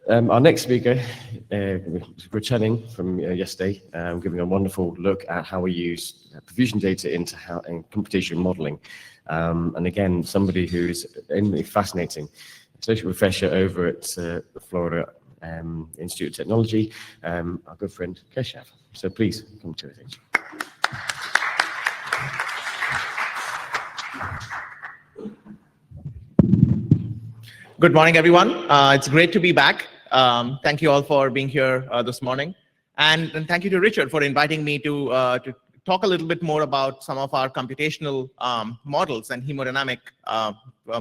Our next speaker, returning from yesterday, giving a wonderful look at how we use perfusion data into computational modeling. And again, somebody who's fascinating. Associate professor over at the Florida Institute of Technology, our good friend Keshav. So please come to it. Good morning, everyone. It's great to be back. Thank you all for being here this morning. And thank you to Richard for inviting me to talk a little bit more about some of our computational models and hemodynamic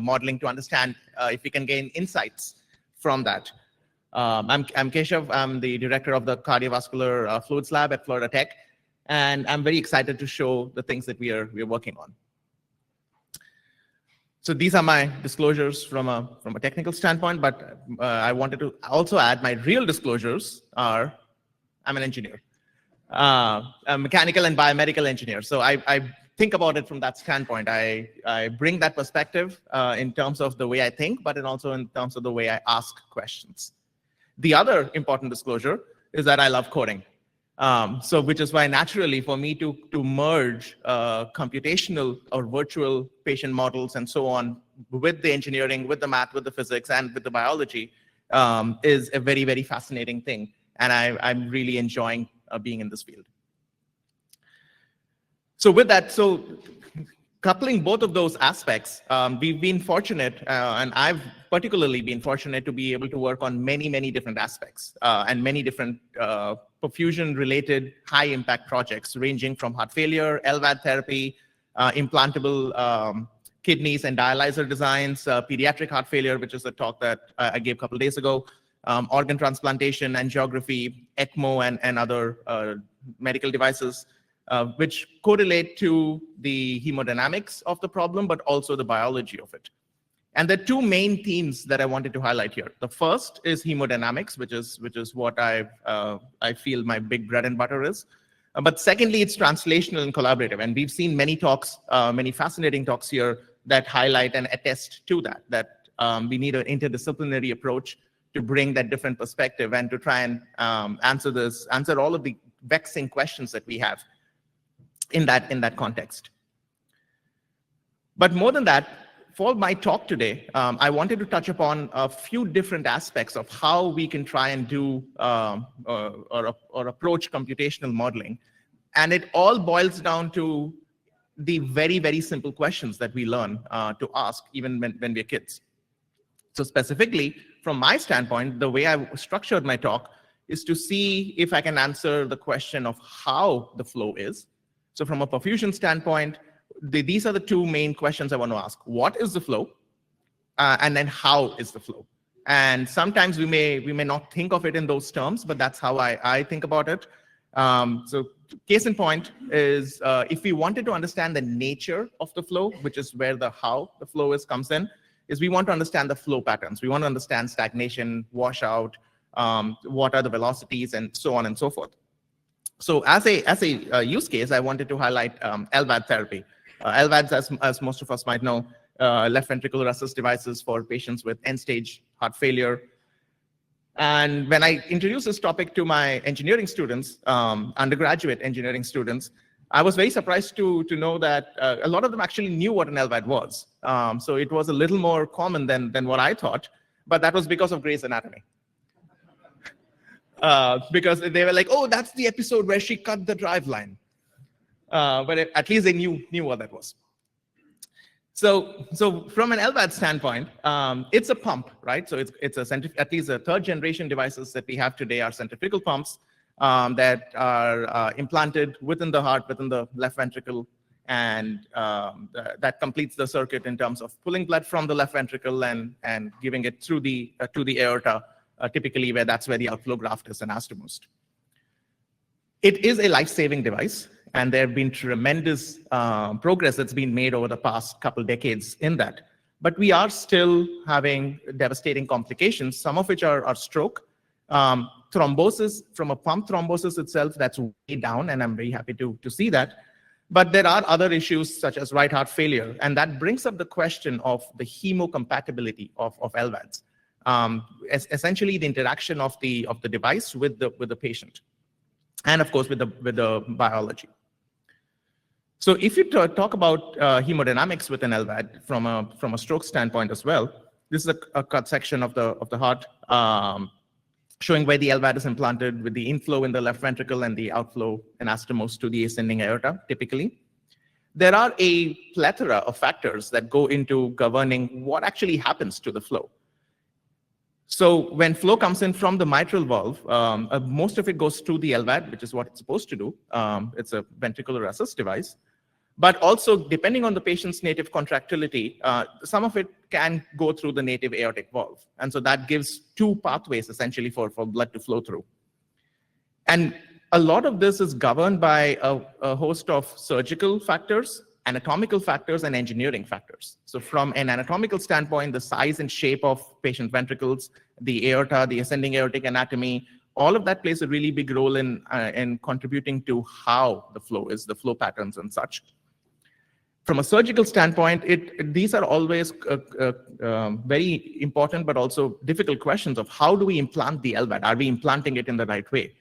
modeling to understand if we can gain insights from that. I'm Keshav. I'm the director of the cardiovascular fluids lab at Florida Tech. And I'm very excited to show the things that we're working on. So these are my disclosures from a technical standpoint, but I wanted to also add my real disclosures are I'm an engineer, a mechanical and biomedical engineer. So I think about it from that standpoint. I bring that perspective in terms of the way I think, but also in terms of the way I ask questions. The other important disclosure is that I love coding. So which is why naturally for me to merge computational or virtual patient models and so on with the engineering, with the math, with the physics, and with the biology is a very, very fascinating thing. And I'm really enjoying being in this field. So with that, coupling both of those aspects, we've been fortunate, and I've particularly been fortunate to be able to work on many, many different aspects and many different perfusion-related high-impact projects, ranging from heart failure, LVAD therapy, implantable kidneys and dialyzer designs, pediatric heart failure, which is a talk that I gave a couple of days ago, organ transplantation, angiography, ECMO, and other medical devices, which correlate to the hemodynamics of the problem, but also the biology of it. And there are two main themes that I wanted to highlight here. The first is hemodynamics, which is what I feel my big bread and butter is. But secondly, it's translational and collaborative. And we've seen many talks, many fascinating talks here that highlight and attest to that we need an interdisciplinary approach to bring that different perspective and to try and answer all of the vexing questions that we have in that context. But more than that, for my talk today, I wanted to touch upon a few different aspects of how we can try and do or approach computational modeling. And it all boils down to the very, very simple questions that we learn to ask even when we're kids. So specifically, from my standpoint, the way I structured my talk is to see if I can answer the question of how the flow is. So from a perfusion standpoint, these are the two main questions I want to ask. What is the flow? And then how is the flow? And sometimes we may not think of it in those terms, but that's how I think about it. So case in point is if we wanted to understand the nature of the flow, which is where the how the flow comes in, is we want to understand the flow patterns. We want to understand stagnation, washout, what are the velocities, and so on and so forth. So as a use case, I wanted to highlight LVAD therapy. LVADs, as most of us might know, left ventricular assist devices for patients with end-stage heart failure. And when I introduced this topic to my engineering students, undergraduate engineering students, I was very surprised to know that a lot of them actually knew what an LVAD was. So it was a little more common than what I thought, but that was because of Grey's Anatomy. Because they were like, oh, that's the episode where she cut the driveline. But at least they knew what that was. So from an LVAD standpoint, it's a pump, right? So it's at least the third generation devices that we have today are centrifugal pumps that are implanted within the heart, within the left ventricle, and that completes the circuit in terms of pulling blood from the left ventricle and giving it through to the aorta, typically that's where the outflow graft is anastomosed. It is a life-saving device, and there have been tremendous progress that's been made over the past couple decades in that. But we are still having devastating complications, some of which are stroke, thrombosis. From a pump thrombosis itself, that's way down, and I'm very happy to see that. But there are other issues such as right heart failure, and that brings up the question of the hemocompatibility of LVADs. essentially the interaction of the device with the patient, and of course with the biology. So if you talk about hemodynamics with an LVAD from a stroke standpoint as well, this is a cut section of the heart, showing where the LVAD is implanted with the inflow in the left ventricle and the outflow anastomose to the ascending aorta, typically. There are a plethora of factors that go into governing what actually happens to the flow. So when flow comes in from the mitral valve, most of it goes through the LVAD, which is what it's supposed to do. It's a ventricular assist device. But also, depending on the patient's native contractility, some of it can go through the native aortic valve. And so that gives two pathways, essentially, for blood to flow through. And a lot of this is governed by a host of surgical factors, anatomical factors, and engineering factors. So from an anatomical standpoint, the size and shape of patient ventricles, the aorta, the ascending aortic anatomy, all of that plays a really big role in contributing to how the flow is, the flow patterns and such. From a surgical standpoint, these are always very important but also difficult questions of how do we implant the LVAD? Are we implanting it in the right way?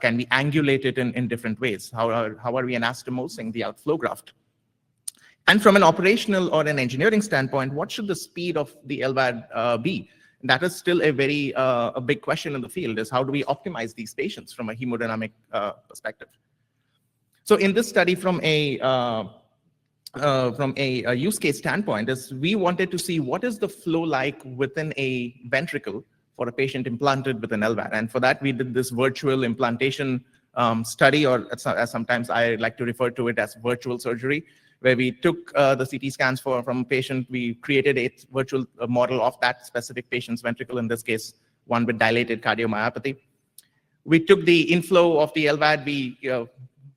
Can we angulate it in different ways? How are we anastomosing the outflow graft? And from an operational or an engineering standpoint, what should the speed of the LVAD be? That is still a very a big question in the field, is how do we optimize these patients from a hemodynamic perspective? So in this study, from a use case standpoint, is we wanted to see what is the flow like within a ventricle for a patient implanted with an LVAD. And for that, we did this virtual implantation study, or as sometimes I like to refer to it as virtual surgery, where we took the CT scans from a patient. We created a virtual model of that specific patient's ventricle, in this case, one with dilated cardiomyopathy. We took the inflow of the LVAD, we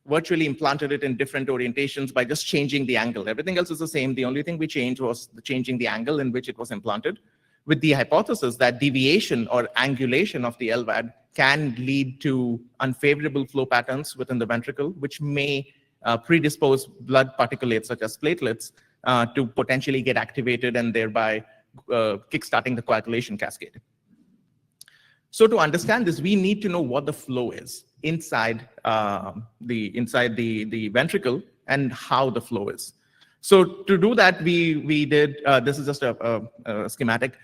virtually implanted it in different orientations by just changing the angle. Everything else is the same. The only thing we changed was changing the angle in which it was implanted, with the hypothesis that deviation or angulation of the LVAD can lead to unfavorable flow patterns within the ventricle, which may predispose blood particulates such as platelets to potentially get activated and thereby kickstarting the coagulation cascade. So to understand this, we need to know what the flow is inside the ventricle and how the flow is. So to do that, we did, this is just a schematic.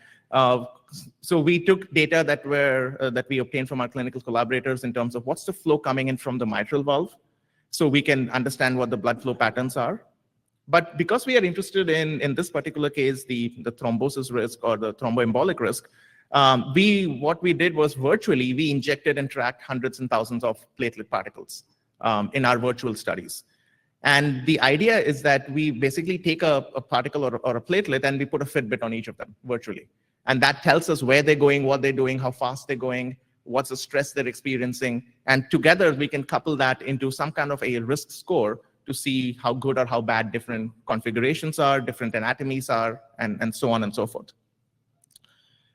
So we took data that we obtained from our clinical collaborators in terms of what's the flow coming in from the mitral valve, so we can understand what the blood flow patterns are. But because we are interested in this particular case, the thrombosis risk or the thromboembolic risk, what we did was virtually, we injected and tracked hundreds and thousands of platelet particles in our virtual studies. And the idea is that we basically take a particle or a platelet and we put a Fitbit on each of them virtually. And that tells us where they're going, what they're doing, how fast they're going, what's the stress they're experiencing. And together we can couple that into some kind of a risk score to see how good or how bad different configurations are, different anatomies are, and so on and so forth.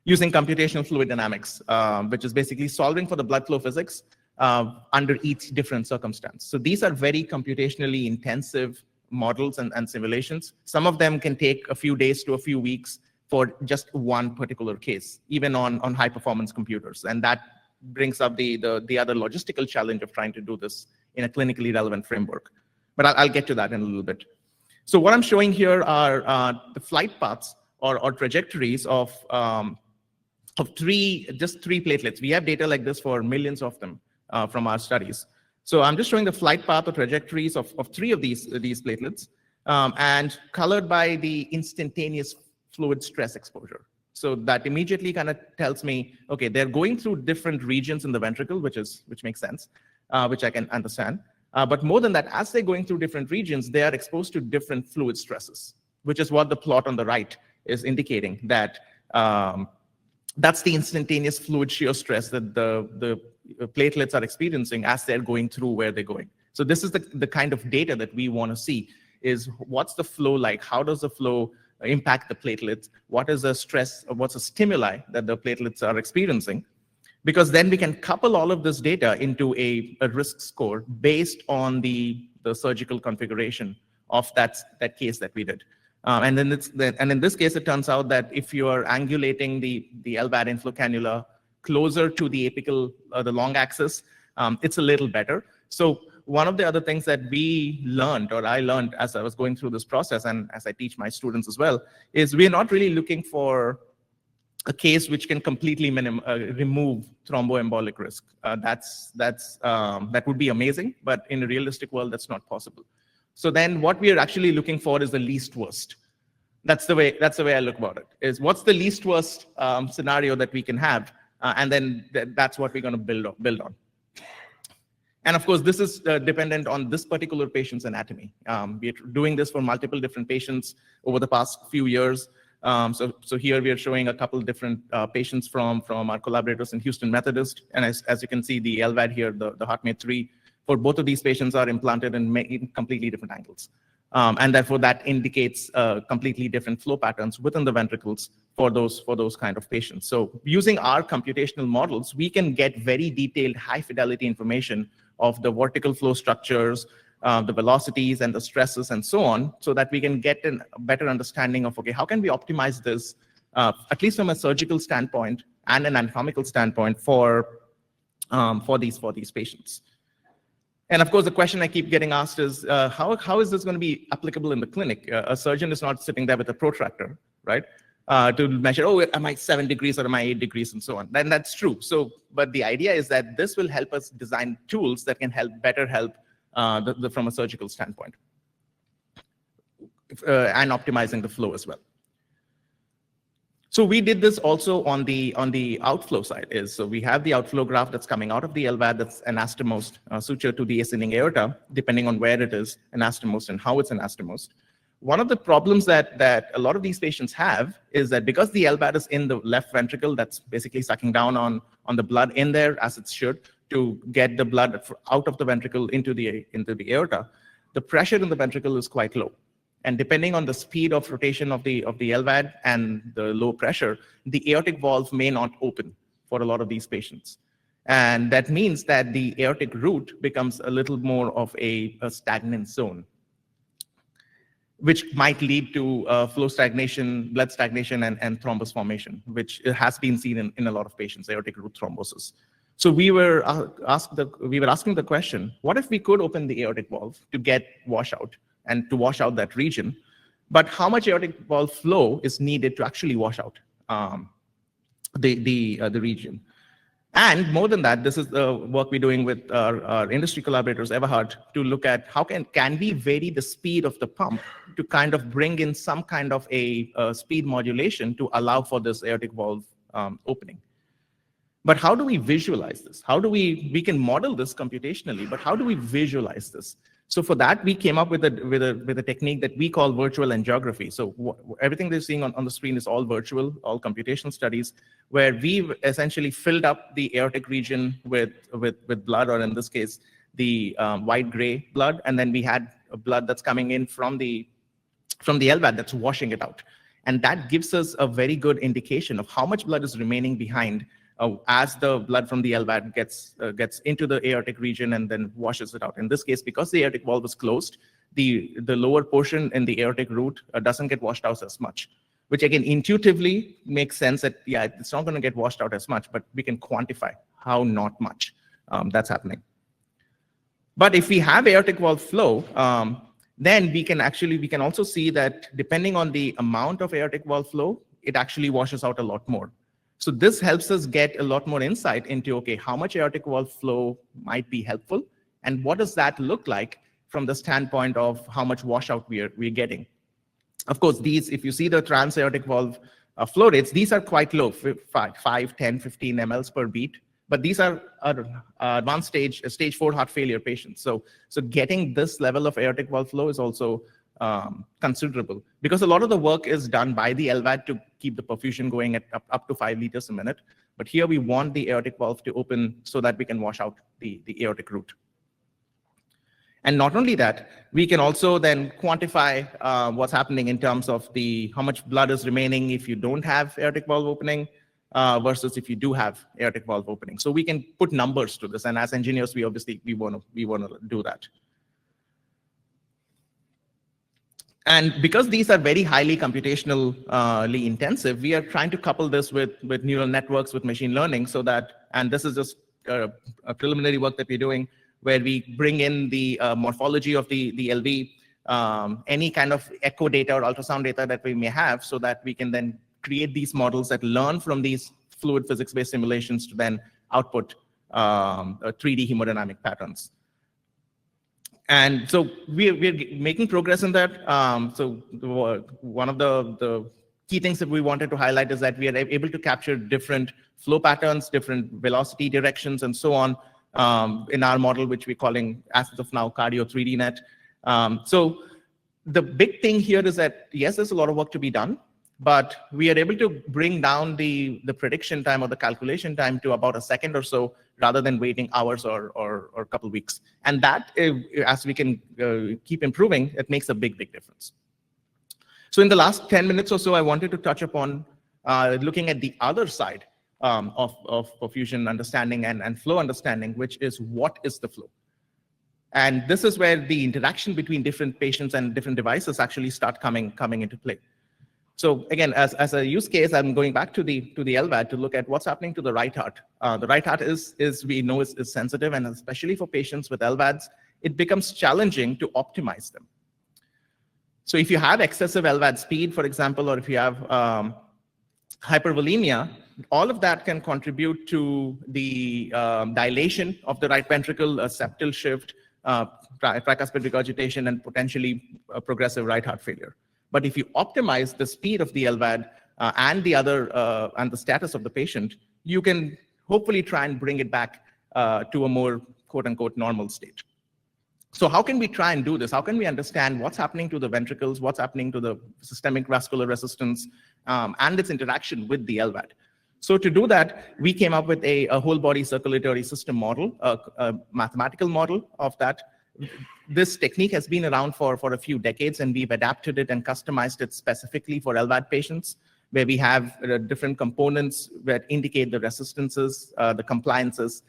Using computational fluid dynamics, which is basically solving for the blood flow physics under each different circumstance. So these are very computationally intensive models and simulations. Some of them can take a few days to a few weeks for just one particular case, even on high performance computers. And that brings up the other logistical challenge of trying to do this in a clinically relevant framework. But I'll get to that in a little bit. So what I'm showing here are the flight paths or trajectories of just three platelets. We have data like this for millions of them from our studies. So I'm just showing the flight path or trajectories of three of these platelets and colored by the instantaneous fluid stress exposure. So that immediately kind of tells me, okay, they're going through different regions in the ventricle, which makes sense, which I can understand. But more than that, as they're going through different regions, they are exposed to different fluid stresses, which is what the plot on the right is indicating, that that's the instantaneous fluid shear stress that the platelets are experiencing as they're going through where they're going. So this is the kind of data that we want to see, is what's the flow like? How does the flow impact the platelets? What is the stress, or what's the stimuli that the platelets are experiencing? Because then we can couple all of this data into a risk score based on the surgical configuration of that case that we did. And in this case, it turns out that if you are angulating the LVAD inflow cannula closer to the apical, the long axis, it's a little better. So one of the other things that we learned, or I learned as I was going through this process, and as I teach my students as well, is we're not really looking for a case which can completely remove thromboembolic risk. That would be amazing, but in a realistic world, that's not possible. So then what we are actually looking for is the least worst. That's the way I look about it, is what's the least worst scenario that we can have, and then that's what we're going to build on. And of course, this is dependent on this particular patient's anatomy. We're doing this for multiple different patients over the past few years. So here we are showing a couple different patients from our collaborators in Houston Methodist. And as you can see, the LVAD here, the HeartMate 3, for both of these patients are implanted in completely different angles. And therefore, that indicates completely different flow patterns within the ventricles for those kind of patients. So using our computational models, we can get very detailed, high-fidelity information of the vertical flow structures, the velocities and the stresses and so on, so that we can get a better understanding of, okay, how can we optimize this, at least from a surgical standpoint and an anatomical standpoint for these patients. And of course, the question I keep getting asked is, how is this going to be applicable in the clinic? A surgeon is not sitting there with a protractor, right? To measure, oh, am I 7 degrees or am I 8 degrees and so on. Then that's true. So, but the idea is that this will help us design tools that can better help from a surgical standpoint, and optimizing the flow as well. So we did this also on the outflow side. So we have the outflow graph that's coming out of the LVAD that's anastomosed, suture to the ascending aorta, depending on where it is anastomosed and how it's anastomosed. One of the problems that a lot of these patients have is that because the LVAD is in the left ventricle, that's basically sucking down on the blood in there as it should to get the blood out of the ventricle into the aorta, the pressure in the ventricle is quite low. And depending on the speed of rotation of the LVAD and the low pressure, the aortic valve may not open for a lot of these patients. And that means that the aortic root becomes a little more of a stagnant zone, which might lead to flow stagnation, blood stagnation, and thrombus formation, which has been seen in a lot of patients, aortic root thrombosis. So we were asking the question, what if we could open the aortic valve to get washout and to wash out that region, but how much aortic valve flow is needed to actually wash out the region? And more than that, this is the work we're doing with our industry collaborators, Everhard, to look at how can we vary the speed of the pump to kind of bring in some kind of a speed modulation to allow for this aortic valve opening. But how do we visualize this? How do we can model this computationally, but how do we visualize this? So for that, we came up with a technique that we call virtual angiography. So everything they're seeing on the screen is all virtual, all computational studies, where we've essentially filled up the aortic region with blood, or in this case, the white-gray blood, and then we had blood that's coming in from the LVAD that's washing it out. And that gives us a very good indication of how much blood is remaining behind as the blood from the LVAD gets into the aortic region and then washes it out. In this case, because the aortic valve is closed, the lower portion in the aortic root doesn't get washed out as much, which again intuitively makes sense that, yeah, it's not going to get washed out as much, but we can quantify how not much that's happening. But if we have aortic valve flow, then we can also see that depending on the amount of aortic valve flow, it actually washes out a lot more. So this helps us get a lot more insight into, okay, how much aortic valve flow might be helpful, and what does that look like from the standpoint of how much washout we're getting. Of course, these, if you see the trans aortic valve flow rates, these are quite low, 5, 10, 15 mLs per beat, but these are advanced stage 4 heart failure patients. So getting this level of aortic valve flow is also considerable, because a lot of the work is done by the LVAD to keep the perfusion going at up to 5 liters a minute. But here we want the aortic valve to open so that we can wash out the aortic root. And not only that, we can also then quantify what's happening in terms of how much blood is remaining if you don't have aortic valve opening versus if you do have aortic valve opening. So we can put numbers to this, and as engineers, we want to do that. And because these are very highly computationally intensive, we are trying to couple this with neural networks, with machine learning, so that, and this is just a preliminary work that we're doing, where we bring in the morphology of the LV, any kind of echo data or ultrasound data that we may have, so that we can then create these models that learn from these fluid physics-based simulations to then output 3D hemodynamic patterns. And so we're making progress in that. So one of the key things that we wanted to highlight is that we are able to capture different flow patterns, different velocity directions, and so on in our model, which we're calling, as of now, Cardio 3D Net. So the big thing here is that, yes, there's a lot of work to be done, but we are able to bring down the prediction time or the calculation time to about a second or so, rather than waiting hours or a couple weeks. And that, as we can keep improving, it makes a big difference. So in the last 10 minutes or so, I wanted to touch upon looking at the other side of perfusion understanding and flow understanding, which is what is the flow? And this is where the interaction between different patients and different devices actually start coming into play. So again, as a use case, I'm going back to the LVAD to look at what's happening to the right heart. The right heart we know is sensitive, and especially for patients with LVADs, it becomes challenging to optimize them. So if you have excessive LVAD speed, for example, or if you have hypervolemia, all of that can contribute to the dilation of the right ventricle, a septal shift, tricuspid regurgitation, and potentially progressive right heart failure. But if you optimize the speed of the LVAD and the other and the status of the patient, you can hopefully try and bring it back to a more quote-unquote normal state. So how can we try and do this? How can we understand what's happening to the ventricles, what's happening to the systemic vascular resistance, and its interaction with the LVAD? So to do that, we came up with a whole body circulatory system model, a mathematical model of that. This technique has been around for a few decades, and we've adapted it and customized it specifically for LVAD patients, where we have different components that indicate the resistances, the compliances,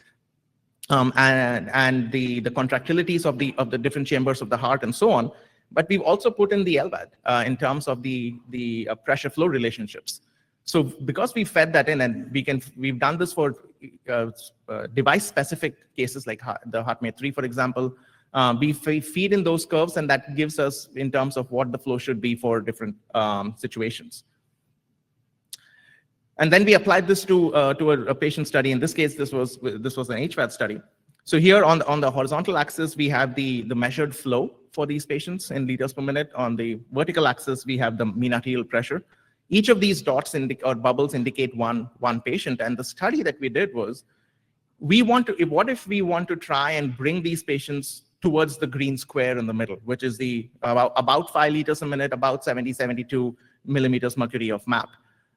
and the contractilities of the different chambers of the heart and so on. But we've also put in the LVAD in terms of the pressure flow relationships. So because we fed that in, and we've done this for device-specific cases like the HeartMate 3, for example. We feed in those curves, and that gives us in terms of what the flow should be for different situations. And then we applied this to a patient study. In this case, this was an HVAD study. So here on the horizontal axis, we have the measured flow for these patients in liters per minute. On the vertical axis, we have the mean arterial pressure. Each of these dots or bubbles indicate one patient. And the study that we did was, what if we want to try and bring these patients towards the green square in the middle, which is about 5 liters a minute, about 72 millimeters mercury of MAP.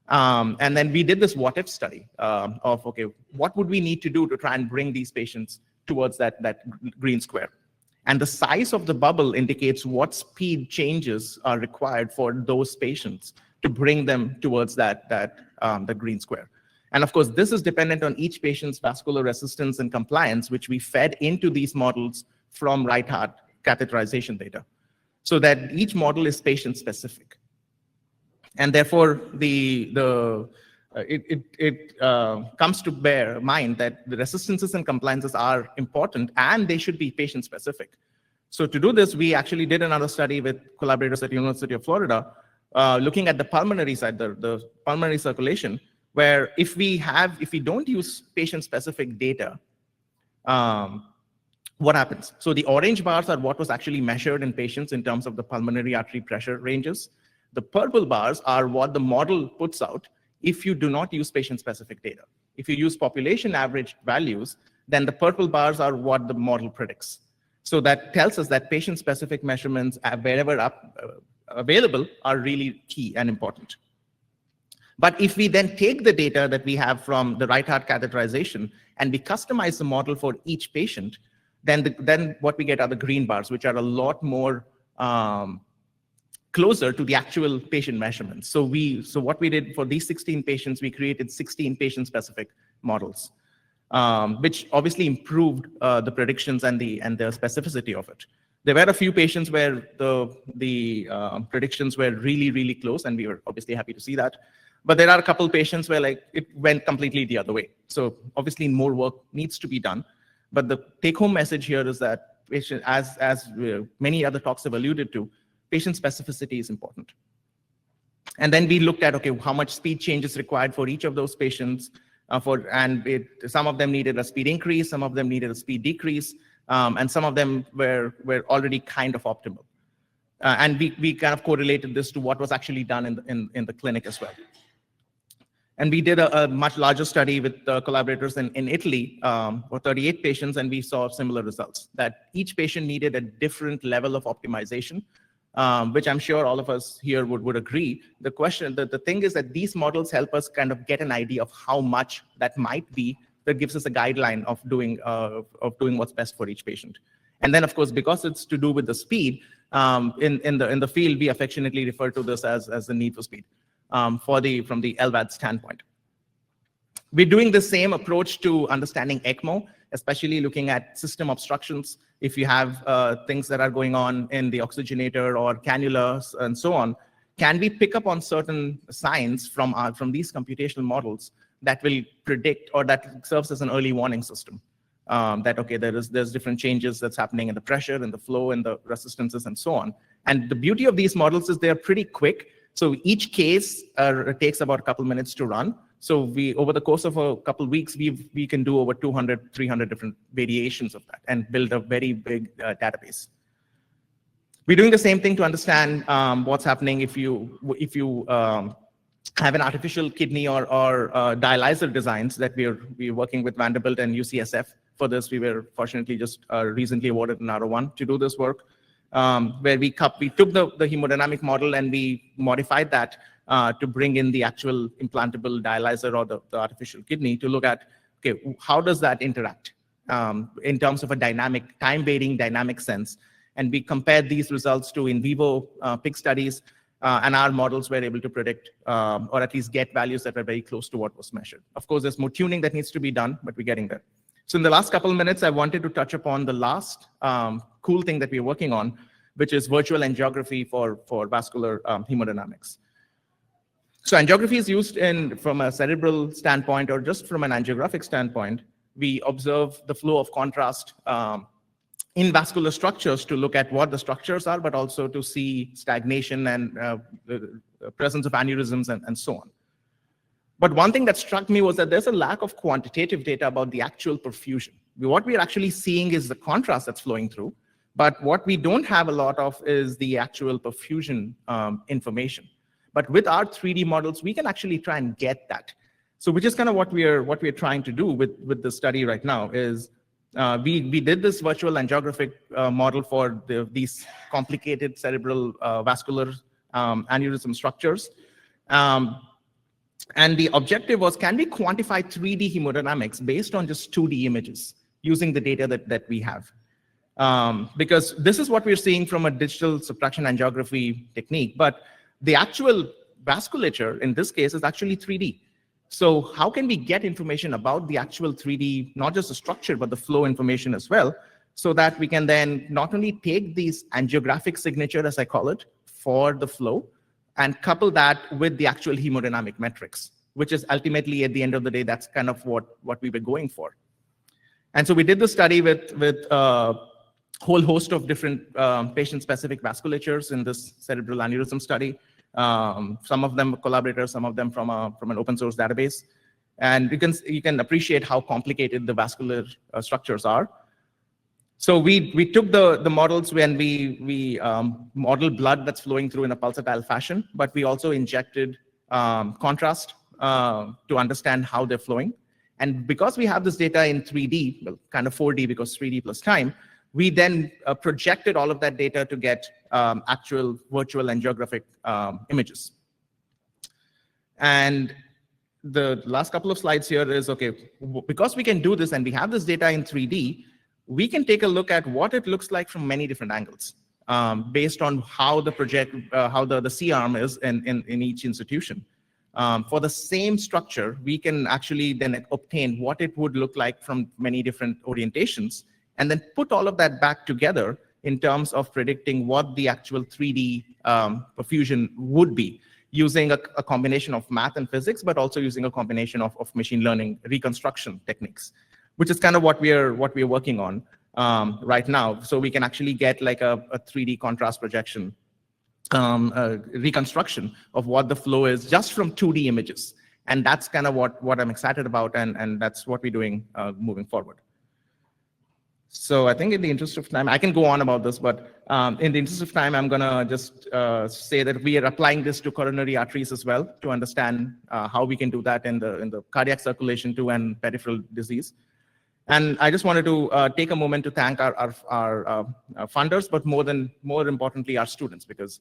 And then we did this what if study of, okay, what would we need to do to try and bring these patients towards that green square? And the size of the bubble indicates what speed changes are required for those patients to bring them towards the green square. And of course, this is dependent on each patient's vascular resistance and compliance, which we fed into these models from right heart catheterization data, so that each model is patient specific. And therefore, it comes to bear mind that the resistances and compliances are important, and they should be patient specific. So to do this, we actually did another study with collaborators at the University of Florida, looking at the pulmonary side, the pulmonary circulation, where if we don't use patient specific data, what happens? So the orange bars are what was actually measured in patients in terms of the pulmonary artery pressure ranges. The purple bars are what the model puts out if you do not use patient-specific data. If you use population average values, then the purple bars are what the model predicts. So that tells us that patient-specific measurements, wherever available, are really key and important. But if we then take the data that we have from the right heart catheterization and we customize the model for each patient, then what we get are the green bars, which are a lot more closer to the actual patient measurements. So what we did for these 16 patients, we created 16 patient-specific models, which obviously improved the predictions and the specificity of it. There were a few patients where the predictions were really, really close, and we were obviously happy to see that. But there are a couple patients where like it went completely the other way. So obviously more work needs to be done. But the take-home message here is that patient, as many other talks have alluded to, patient specificity is important. And then we looked at, okay, how much speed change is required for each of those patients. Some of them needed a speed increase, some of them needed a speed decrease, and some of them were already kind of optimal. And we kind of correlated this to what was actually done in the clinic as well. And we did a much larger study with collaborators in Italy for 38 patients, and we saw similar results, that each patient needed a different level of optimization, which I'm sure all of us here would agree. The thing is that these models help us kind of get an idea of how much that might be, that gives us a guideline of doing what's best for each patient. And then, of course, because it's to do with the speed, in the field, we affectionately refer to this as the need for speed. From the LVAD standpoint. We're doing the same approach to understanding ECMO, especially looking at system obstructions. If you have things that are going on in the oxygenator or cannulas and so on, can we pick up on certain signs from these computational models that will predict, or that serves as an early warning system? That, okay, there's different changes that's happening in the pressure and the flow and the resistances and so on. And the beauty of these models is they're pretty quick. So each case takes about a couple minutes to run. So over the course of a couple weeks, we can do over 200, 300 different variations of that and build a very big database. We're doing the same thing to understand what's happening if you have an artificial kidney or dialyzer designs that we're working with Vanderbilt and UCSF. For this, we were fortunately just recently awarded an R01 to do this work. Where we took the hemodynamic model and we modified that to bring in the actual implantable dialyzer or the artificial kidney to look at, okay, how does that interact in terms of a time-varying dynamic sense. And we compared these results to in vivo pig studies, and our models were able to predict or at least get values that were very close to what was measured. Of course, there's more tuning that needs to be done, but we're getting there. So in the last couple of minutes, I wanted to touch upon the last cool thing that we're working on, which is virtual angiography for vascular hemodynamics. So angiography is used from a cerebral standpoint or just from an angiographic standpoint. We observe the flow of contrast in vascular structures to look at what the structures are, but also to see stagnation and the presence of aneurysms and so on. But one thing that struck me was that there's a lack of quantitative data about the actual perfusion. What we're actually seeing is the contrast that's flowing through, but what we don't have a lot of is the actual perfusion information. But with our 3D models, we can actually try and get that. So which is kind of what we're trying to do with the study right now is we did this virtual angiographic model for these complicated cerebral vascular aneurysm structures. And the objective was, can we quantify 3D hemodynamics based on just 2D images using the data that we have? Because this is what we're seeing from a digital subtraction angiography technique, but the actual vasculature in this case is actually 3D. So how can we get information about the actual 3D, not just the structure, but the flow information as well, so that we can then not only take these angiographic signature, as I call it, for the flow, and couple that with the actual hemodynamic metrics, which is ultimately, at the end of the day, that's kind of what we were going for. And so we did the study with a whole host of different patient-specific vasculatures in this cerebral aneurysm study. Some of them collaborators, some of them from an open source database. And you can appreciate how complicated the vascular structures are. So we took the models when we modeled blood that's flowing through in a pulsatile fashion, but we also injected contrast to understand how they're flowing. And because we have this data in 3D, well, kind of 4D because 3D plus time, we then projected all of that data to get actual virtual angiographic images. And the last couple of slides here is, okay, because we can do this and we have this data in 3D, we can take a look at what it looks like from many different angles based on how the C-arm is in each institution. For the same structure, we can actually then obtain what it would look like from many different orientations, and then put all of that back together in terms of predicting what the actual 3D perfusion would be, using a combination of math and physics, but also using a combination of machine learning reconstruction techniques, which is kind of what we're working on right now. So we can actually get like a 3D contrast projection reconstruction of what the flow is just from 2D images. And that's kind of what I'm excited about, and that's what we're doing moving forward. So I think in the interest of time, I can go on about this, but in the interest of time, I'm gonna just say that we are applying this to coronary arteries as well to understand how we can do that in the cardiac circulation too and peripheral disease. And I just wanted to take a moment to thank our funders, but more importantly, our students, because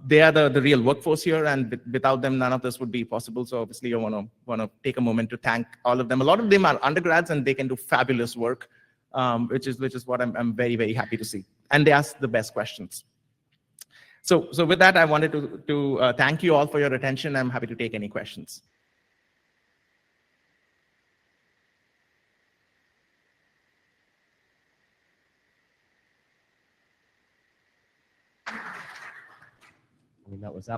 they are the real workforce here, and without them, none of this would be possible. So obviously, I want to take a moment to thank all of them. A lot of them are undergrads, and they can do fabulous work, which is what I'm very, very happy to see. And they ask the best questions. So with that, I wanted to thank you all for your attention. I'm happy to take any questions. That was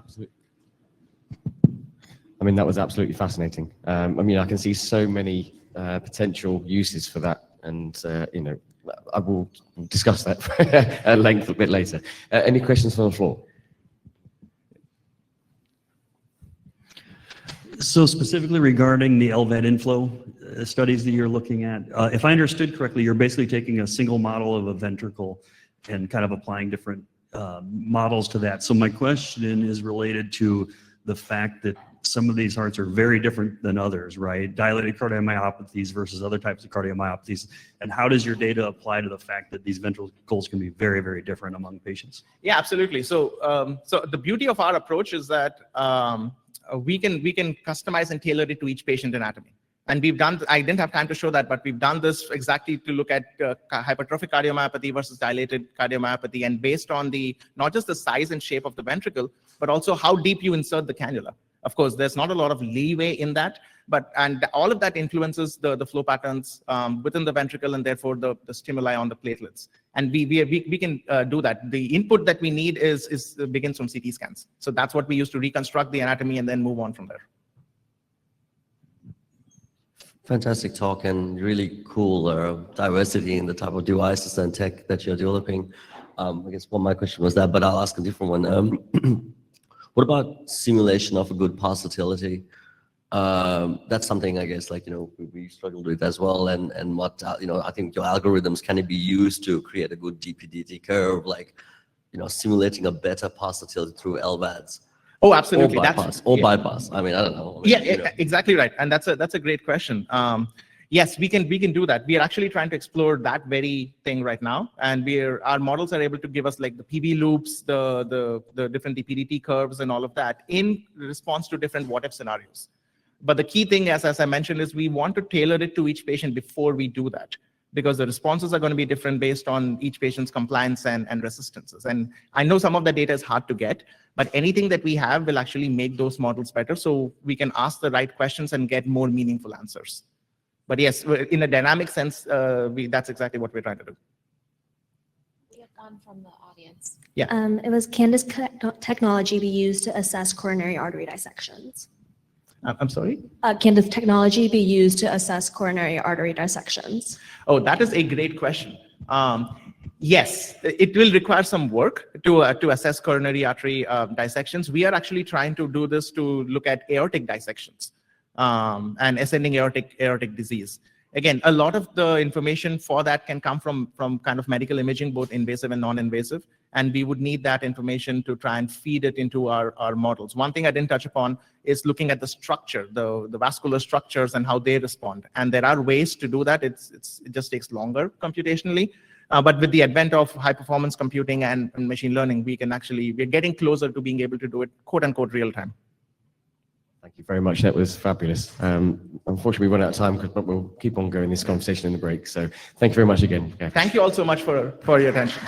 absolutely fascinating. I mean, I can see so many potential uses for that, and I will discuss that at length a bit later. Any questions from the floor? So specifically regarding the LVAD inflow studies that you're looking at, if I understood correctly, you're basically taking a single model of a ventricle and kind of applying different models to that. So my question is related to the fact that some of these hearts are very different than others, right? Dilated cardiomyopathies versus other types of cardiomyopathies. And how does your data apply to the fact that these ventricles can be very, very different among patients? Yeah, absolutely. So, so the beauty of our approach is that we can customize and tailor it to each patient anatomy. And we've done, I didn't have time to show that, but we've done this exactly to look at hypertrophic cardiomyopathy versus dilated cardiomyopathy, and based on not just the size and shape of the ventricle, but also how deep you insert the cannula. Of course, there's not a lot of leeway in that, and all of that influences the flow patterns within the ventricle, and therefore the stimuli on the platelets. And we can do that. The input that we need begins from CT scans. So that's what we use to reconstruct the anatomy and then move on from there. Fantastic talk, and really cool diversity in the type of devices and tech that you're developing. I guess my question was that, but I'll ask a different one. What about simulation of a good pulsatility? That's something I guess we struggled with as well. And what I think your algorithms can be used to create a good DPDT curve, simulating a better pulsatility through LVADs. Oh, absolutely. Bypass. I mean, I don't know. Exactly right. And that's a great question. Yes, we can do that. We are actually trying to explore that very thing right now, and our models are able to give us like the PV loops, the different DPDT curves, and all of that in response to different what-if scenarios. But the key thing, as I mentioned, is we want to tailor it to each patient before we do that, because the responses are going to be different based on each patient's compliance and resistances. And I know some of the data is hard to get, but anything that we have will actually make those models better, so we can ask the right questions and get more meaningful answers. But yes, in a dynamic sense, that's exactly what we're trying to do. We have gone from the audience. Yeah. It was Candace technology be used to assess coronary artery dissections? I'm sorry? Can this technology be used to assess coronary artery dissections? Oh, that is a great question. Yes, it will require some work to assess coronary artery dissections. We are actually trying to do this to look at aortic dissections and ascending aortic disease. Again, a lot of the information for that can come from kind of medical imaging, both invasive and non-invasive, and we would need that information to try and feed it into our models. One thing I didn't touch upon is looking at the structure, the vascular structures and how they respond. And there are ways to do that. It just takes longer computationally. But with the advent of high-performance computing and machine learning, we're getting closer to being able to do it, quote-unquote, real time. Thank you very much. That was fabulous. Unfortunately, we run out of time, but we'll keep on going this conversation in the break. So thank you very much again. Thank you all so much for your attention.